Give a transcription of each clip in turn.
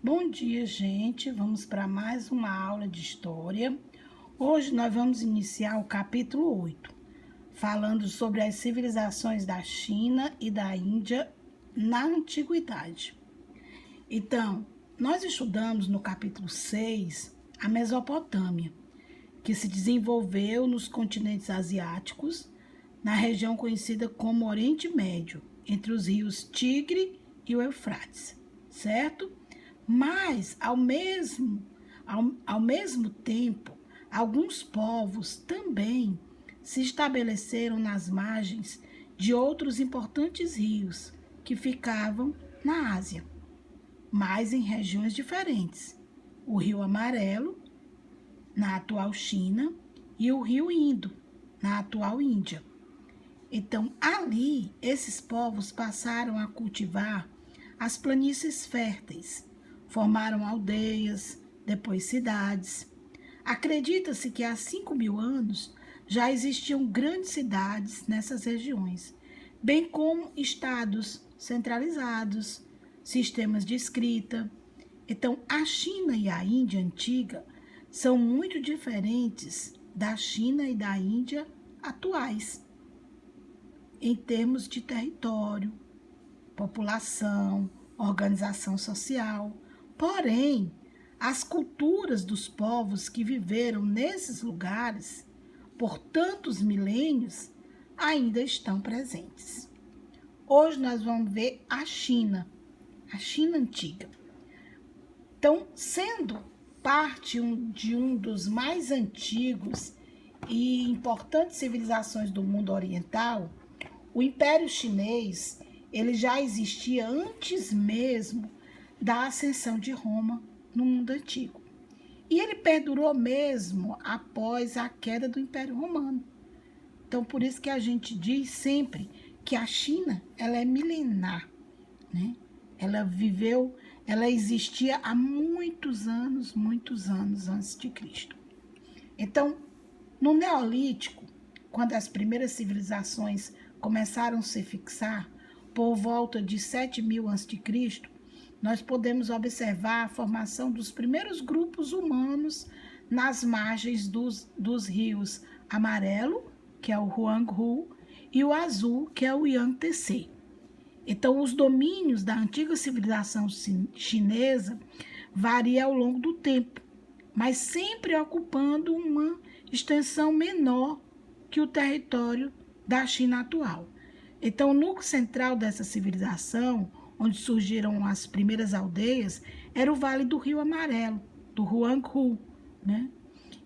Bom dia, gente. Vamos para mais uma aula de história. Hoje nós vamos iniciar o capítulo 8, falando sobre as civilizações da China e da Índia na antiguidade. Então, nós estudamos no capítulo 6 a Mesopotâmia, que se desenvolveu nos continentes asiáticos, na região conhecida como Oriente Médio, entre os rios Tigre e o Eufrates, certo? Mas, ao mesmo tempo, alguns povos também se estabeleceram nas margens de outros importantes rios que ficavam na Ásia, mas em regiões diferentes. O Rio Amarelo, na atual China, e o Rio Indo, na atual Índia. Então, ali, esses povos passaram a cultivar as planícies férteis, formaram aldeias, depois cidades. Acredita-se que há 5.000 anos já existiam grandes cidades nessas regiões, bem como estados centralizados, sistemas de escrita. Então, a China e a Índia antiga são muito diferentes da China e da Índia atuais, em termos de território, população, organização social. Porém, as culturas dos povos que viveram nesses lugares por tantos milênios ainda estão presentes. Hoje nós vamos ver a China antiga. Então, sendo parte de um dos mais antigos e importantes civilizações do mundo oriental, o Império Chinês ele já existia antes mesmo da ascensão de Roma no mundo antigo. E ele perdurou mesmo após a queda do Império Romano. Então, por isso que a gente diz sempre que a China ela é milenar, né? Ela existia há muitos anos antes de Cristo. Então, no Neolítico, quando as primeiras civilizações começaram a se fixar, por volta de 7.000 a.C., nós podemos observar a formação dos primeiros grupos humanos nas margens dos rios Amarelo, que é o Huanghu, e o Azul, que é o Yangtze. Então, os domínios da antiga civilização chinesa variam ao longo do tempo, mas sempre ocupando uma extensão menor que o território da China atual. Então, o núcleo central dessa civilização, onde surgiram as primeiras aldeias, era o Vale do Rio Amarelo, do Huanghu, né?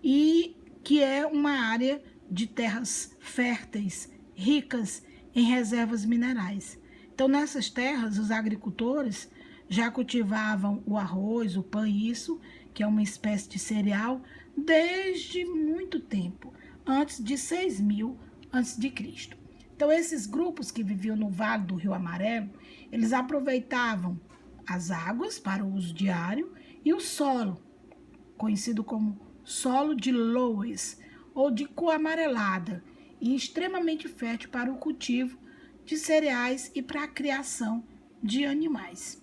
E que é uma área de terras férteis, ricas em reservas minerais. Então, nessas terras, os agricultores já cultivavam o arroz, o paíço, que é uma espécie de cereal, desde muito tempo, antes de 6.000 a.C. Então, esses grupos que viviam no Vale do Rio Amarelo, eles aproveitavam as águas para o uso diário e o solo, conhecido como solo de loess ou de cor amarelada, e extremamente fértil para o cultivo de cereais e para a criação de animais.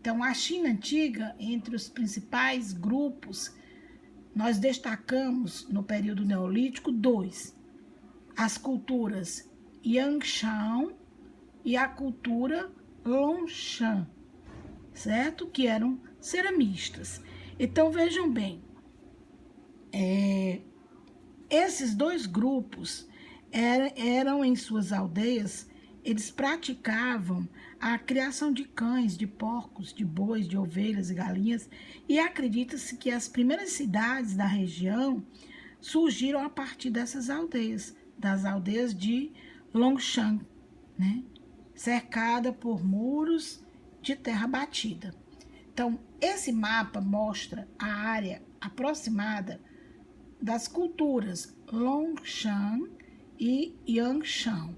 Então, a China antiga, entre os principais grupos, nós destacamos no período neolítico 2, as culturas Yangshan e a cultura Longshan, certo? Que eram ceramistas. Então, vejam bem, esses dois grupos eram em suas aldeias, eles praticavam a criação de cães, de porcos, de bois, de ovelhas e galinhas, e acredita-se que as primeiras cidades da região surgiram a partir dessas aldeias, das aldeias de Longshan, né? Cercada por muros de terra batida. Então, esse mapa mostra a área aproximada das culturas Longshan e Yangshan.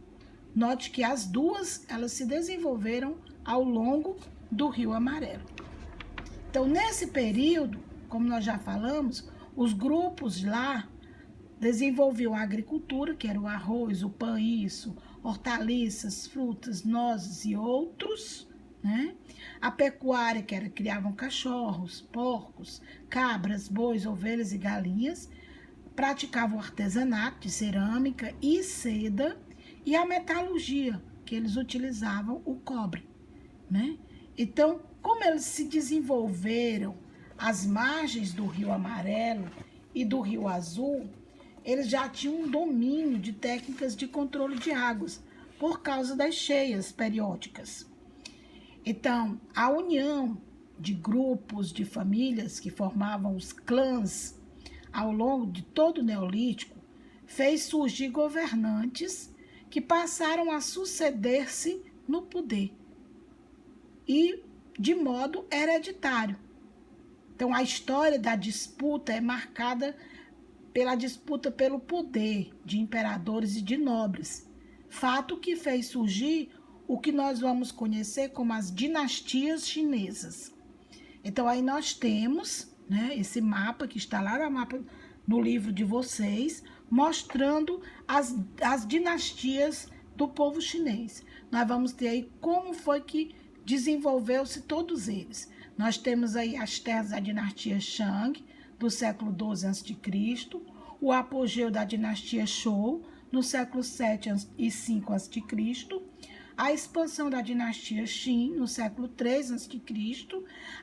Note que as duas elas se desenvolveram ao longo do Rio Amarelo. Então, nesse período, como nós já falamos, os grupos lá desenvolviam a agricultura, que era o arroz, o paíço, hortaliças, frutas, nozes e outros, né? A pecuária, que era, criavam cachorros, porcos, cabras, bois, ovelhas e galinhas, praticavam o artesanato de cerâmica e seda, e a metalurgia, que eles utilizavam o cobre, né? Então, como eles se desenvolveram às margens do Rio Amarelo e do Rio Azul, eles já tinham um domínio de técnicas de controle de águas por causa das cheias periódicas. Então, a união de grupos de famílias que formavam os clãs ao longo de todo o Neolítico fez surgir governantes que passaram a suceder-se no poder e de modo hereditário. Então, a história da disputa é marcada pela disputa pelo poder de imperadores e de nobres, fato que fez surgir o que nós vamos conhecer como as dinastias chinesas. Então, aí nós temos, né, esse mapa que está lá no livro de vocês, mostrando as dinastias do povo chinês. Nós vamos ter aí como foi que desenvolveu-se todos eles. Nós temos aí as terras da dinastia Shang, do século XII a.C., o apogeu da dinastia Zhou, no século 7 e 5 a.C., a expansão da dinastia Qin, no século 3 a.C.,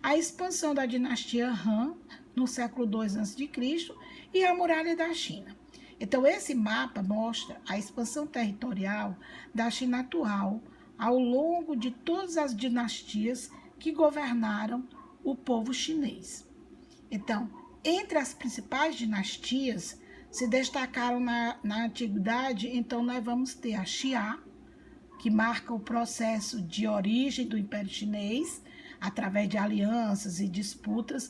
a expansão da dinastia Han, no século 2 a.C., e a muralha da China. Então, esse mapa mostra a expansão territorial da China atual ao longo de todas as dinastias que governaram o povo chinês. Então, entre as principais dinastias, se destacaram na antiguidade, então nós vamos ter a Xia, que marca o processo de origem do Império Chinês, através de alianças e disputas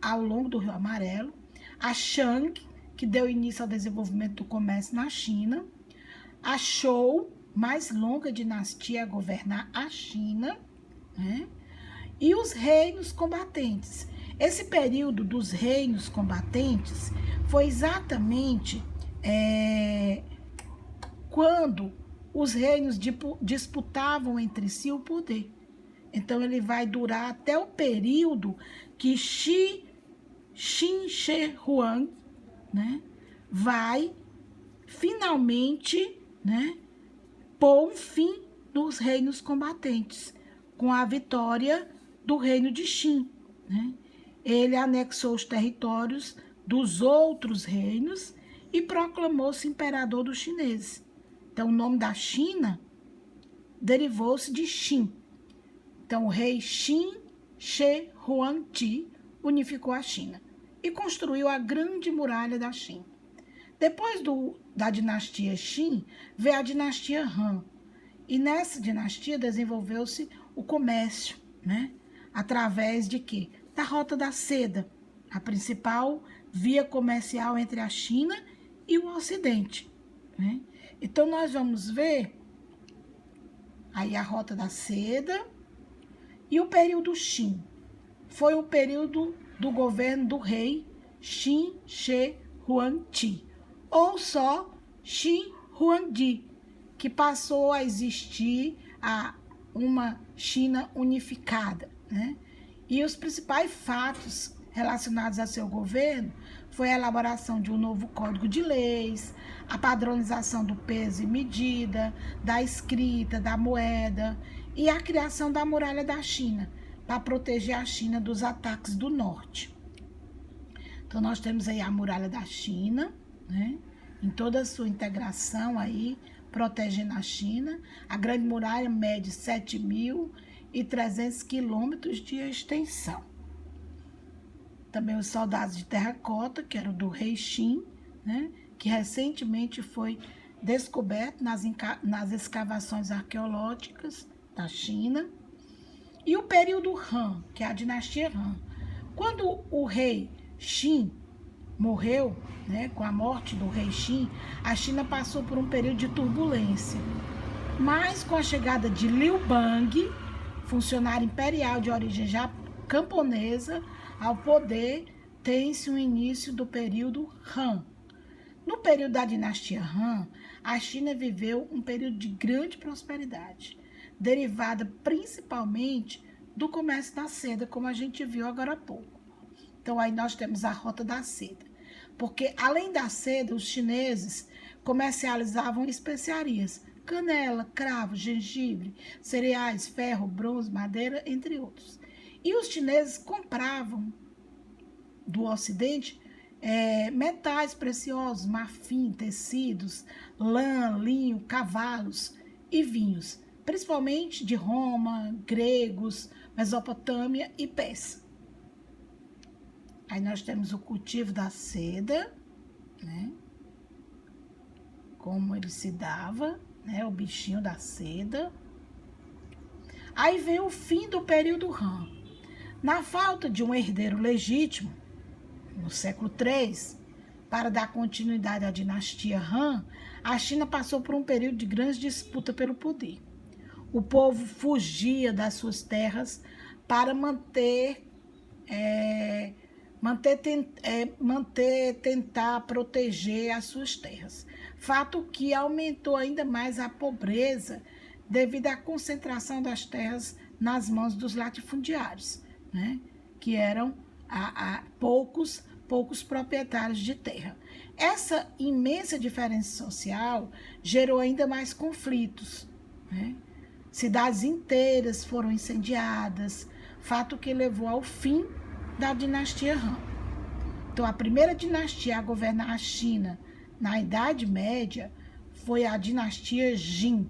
ao longo do Rio Amarelo, a Shang, que deu início ao desenvolvimento do comércio na China, a Zhou, mais longa dinastia a governar a China, né? E os reinos combatentes. Esse período dos reinos combatentes foi exatamente quando os reinos disputavam entre si o poder. Então, ele vai durar até o período que Qin Shi Huang, né, vai finalmente, né, pôr um fim nos reinos combatentes, com a vitória do reino de Qin, né? Ele anexou os territórios dos outros reinos e proclamou-se imperador dos chineses. Então, o nome da China derivou-se de Qin. Então, o rei Qin Shi Huangdi unificou a China e construiu a grande muralha da China. Depois da dinastia Qin, veio a dinastia Han. E nessa dinastia desenvolveu-se o comércio, né? Através de quê? Da Rota da Seda, a principal via comercial entre a China e o Ocidente, né? Então, nós vamos ver aí a Rota da Seda e o período Qin. Foi o período do governo do rei Qin Shi Huangdi, ou só Qin Huangdi, que passou a existir uma China unificada, né? E os principais fatos relacionados a seu governo foi a elaboração de um novo código de leis, a padronização do peso e medida, da escrita, da moeda e a criação da muralha da China, para proteger a China dos ataques do norte. Então, nós temos aí a muralha da China, né, em toda a sua integração aí, protegendo a China. A grande muralha mede 7.300 quilômetros de extensão. Também os soldados de terracota, que eram do rei Qin, né, que recentemente foi descoberto nas escavações arqueológicas da China. E o período Han, que é a dinastia Han. Quando o rei Qin morreu, né, com a morte do rei Qin, a China passou por um período de turbulência. Mas com a chegada de Liu Bang, funcionário imperial de origem camponesa, ao poder, tem-se um início do período Han. No período da dinastia Han, a China viveu um período de grande prosperidade. derivada principalmente do comércio da seda, como a gente viu agora há pouco. Então, aí nós temos a Rota da Seda. Porque, além da seda, os chineses comercializavam especiarias, canela, cravo, gengibre, cereais, ferro, bronze, madeira, entre outros. E os chineses compravam do Ocidente metais preciosos, marfim, tecidos, lã, linho, cavalos e vinhos, principalmente de Roma, gregos, Mesopotâmia e Pérsia. Aí nós temos o cultivo da seda, né? Como ele se dava, né? O bichinho da seda. Aí vem o fim do período Han. Na falta de um herdeiro legítimo, no século III, para dar continuidade à dinastia Han, a China passou por um período de grande disputa pelo poder. O povo fugia das suas terras para tentar proteger as suas terras. Fato que aumentou ainda mais a pobreza devido à concentração das terras nas mãos dos latifundiários, né? Que eram poucos proprietários de terra. Essa imensa diferença social gerou ainda mais conflitos, né? Cidades inteiras foram incendiadas, fato que levou ao fim da dinastia Han. Então, a primeira dinastia a governar a China na Idade Média foi a dinastia Jin.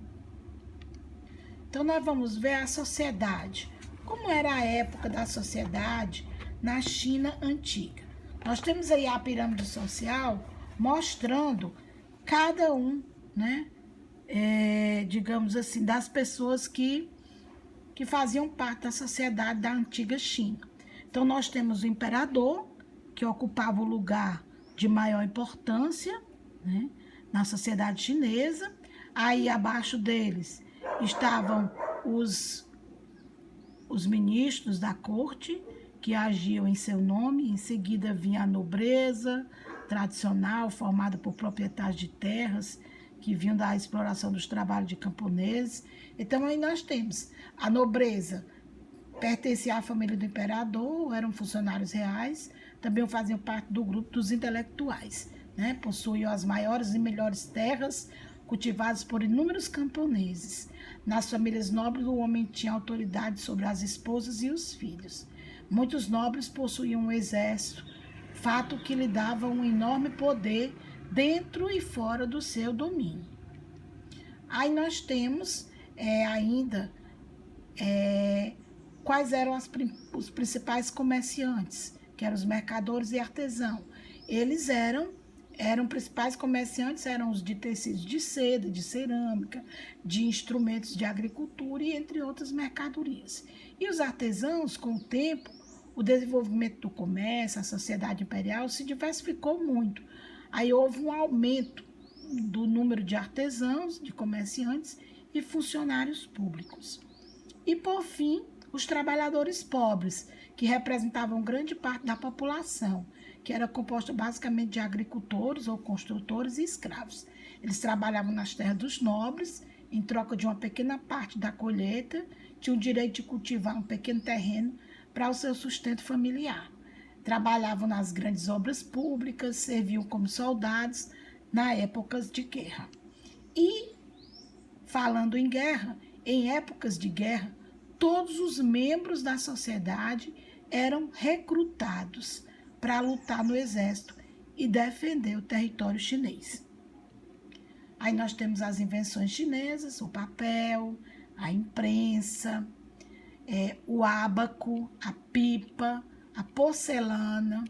Então, nós vamos ver a sociedade. Como era a época da sociedade na China antiga? Nós temos aí a pirâmide social mostrando cada um, né? Digamos assim, das pessoas que faziam parte da sociedade da antiga China. Então, nós temos o imperador, que ocupava o lugar de maior importância, né, na sociedade chinesa. Aí, abaixo deles, estavam os ministros da corte, que agiam em seu nome. Em seguida, vinha a nobreza tradicional, formada por proprietários de terras, que vinham da exploração dos trabalhos de camponeses. Então, aí nós temos a nobreza, pertencia à família do imperador, eram funcionários reais, também faziam parte do grupo dos intelectuais, né? Possuíam as maiores e melhores terras, cultivadas por inúmeros camponeses. Nas famílias nobres, o homem tinha autoridade sobre as esposas e os filhos. Muitos nobres possuíam um exército, fato que lhe dava um enorme poder dentro e fora do seu domínio. Aí nós temos ainda quais eram os principais comerciantes, que eram os mercadores e artesãos. Eles eram principais comerciantes, eram os de tecidos de seda, de cerâmica, de instrumentos de agricultura e entre outras mercadorias. E os artesãos, com o tempo, o desenvolvimento do comércio, a sociedade imperial se diversificou muito. Aí houve um aumento do número de artesãos, de comerciantes e funcionários públicos. E, por fim, os trabalhadores pobres, que representavam grande parte da população, que era composta basicamente de agricultores ou construtores e escravos. Eles trabalhavam nas terras dos nobres, em troca de uma pequena parte da colheita, tinham o direito de cultivar um pequeno terreno para o seu sustento familiar. Trabalhavam nas grandes obras públicas, serviam como soldados na épocas de guerra. E, falando em guerra, em épocas de guerra, todos os membros da sociedade eram recrutados para lutar no exército e defender o território chinês. Aí nós temos as invenções chinesas, o papel, a imprensa, o ábaco, a pipa, a porcelana,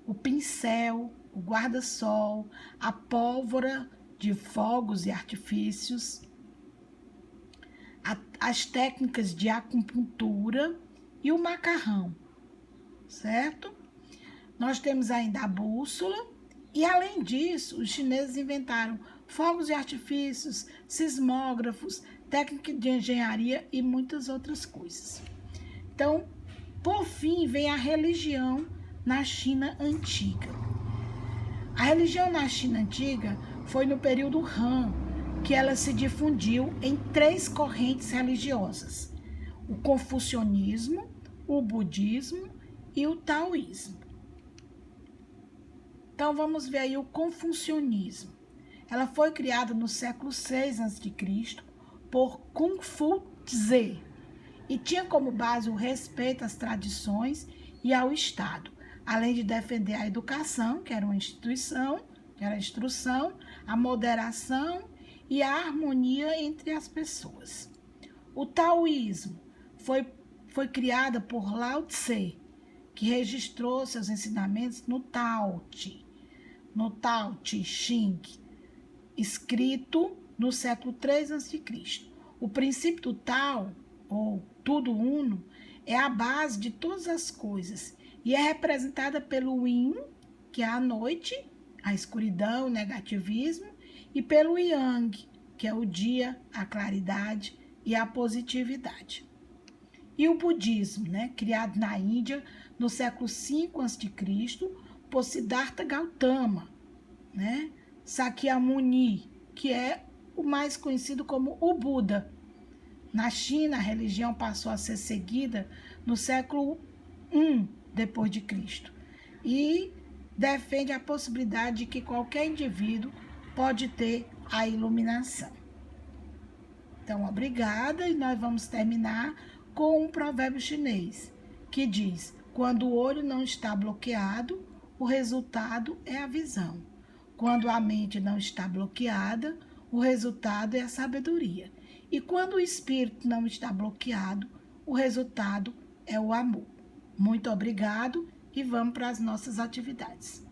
o pincel, o guarda-sol, a pólvora de fogos e artifícios, as técnicas de acupuntura e o macarrão, certo? Nós temos ainda a bússola e, além disso, os chineses inventaram fogos de artifícios, sismógrafos, técnica de engenharia e muitas outras coisas. Então, por fim, vem a religião na China Antiga. A religião na China Antiga foi no período Han, que ela se difundiu em 3 correntes religiosas: o confucionismo, o budismo e o taoísmo. Então vamos ver aí o confucionismo. Ela foi criada no século 6 a.C. por Kung Fu Tze e tinha como base o respeito às tradições e ao Estado, além de defender a educação, que era uma instituição, que era a instrução, a moderação e a harmonia entre as pessoas. O taoísmo foi criada por Lao Tse, que registrou seus ensinamentos no Tao Te Ching, escrito no século 3 a.C. O princípio do Tao, ou tudo uno, é a base de todas as coisas e é representada pelo Yin, que é a noite, a escuridão, o negativismo, e pelo Yang, que é o dia, a claridade e a positividade. E o budismo, criado na Índia no século 5 a.C. por Siddhartha Gautama, Sakyamuni, que é o mais conhecido como o Buda. Na China, a religião passou a ser seguida no século I depois de Cristo e defende a possibilidade de que qualquer indivíduo pode ter a iluminação. Então, obrigada, e nós vamos terminar com um provérbio chinês que diz: quando o olho não está bloqueado, o resultado é a visão. Quando a mente não está bloqueada, o resultado é a sabedoria. E quando o espírito não está bloqueado, o resultado é o amor. Muito obrigado e vamos para as nossas atividades.